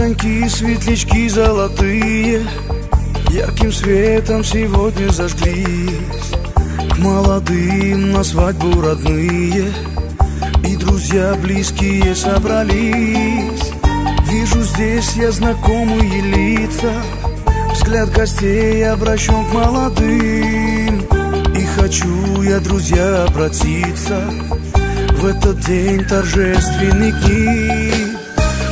Огоньки, светлячки золотые ярким светом сегодня зажглись. К молодым на свадьбу родные и друзья близкие собрались. Вижу здесь я знакомые лица, взгляд гостей обращен к молодым. И хочу я, друзья, обратиться в этот день торжественный к ним.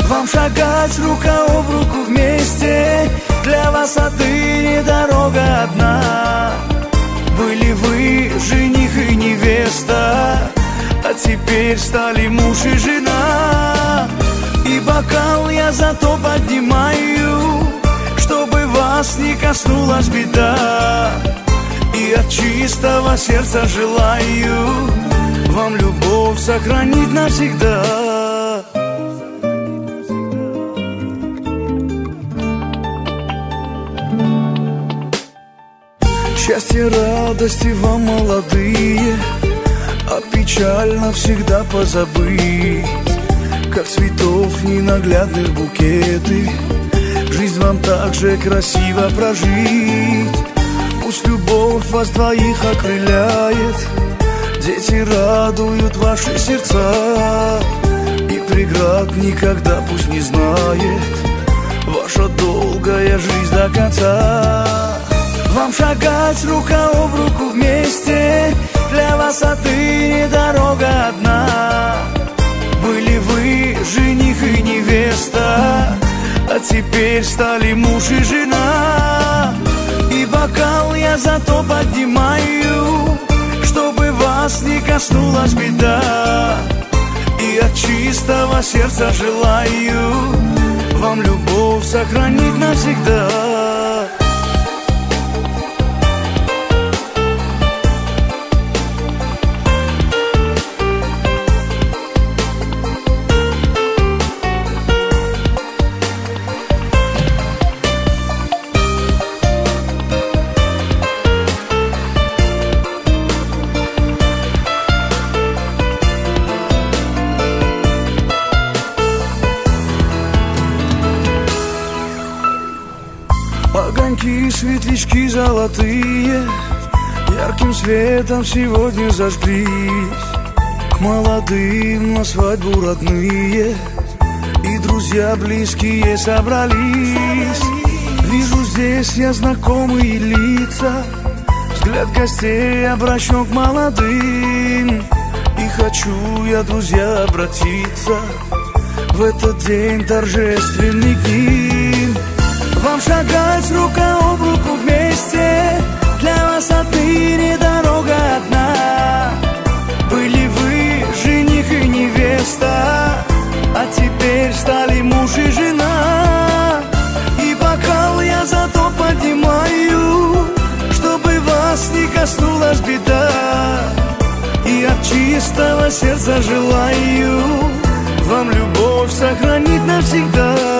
Вам шагать рука об руку вместе, для вас отныне дорога одна. Были вы жених и невеста, а теперь стали муж и жена. И бокал я зато поднимаю, чтобы вас не коснулась беда. И от чистого сердца желаю вам любовь сохранить навсегда. Счастье, радости вам, молодые, а печаль навсегда позабыть. Как цветов ненаглядных букеты, жизнь вам так же красиво прожить. Пусть любовь вас двоих окрыляет, дети радуют ваши сердца. И преград никогда пусть не знает ваша долгая жизнь до конца. Вам шагать рука об руку вместе, для вас отныне дорога одна. Были вы жених и невеста, а теперь стали муж и жена. И бокал я зато поднимаю, чтобы вас не коснулась беда. И от чистого сердца желаю вам любовь сохранить навсегда. Огоньки, светлячки золотые ярким светом сегодня зажглись. К молодым на свадьбу родные и друзья близкие собрались. Вижу здесь я знакомые лица, взгляд гостей обращен к молодым. И хочу я, друзья, обратиться в этот день торжественный к ним. Вам шагать рука об руку вместе, для вас отныне дорога одна. Были вы жених и невеста, а теперь стали муж и жена. И бокал я зато поднимаю, чтобы вас не коснулась беда. И от чистого сердца желаю вам любовь сохранить навсегда.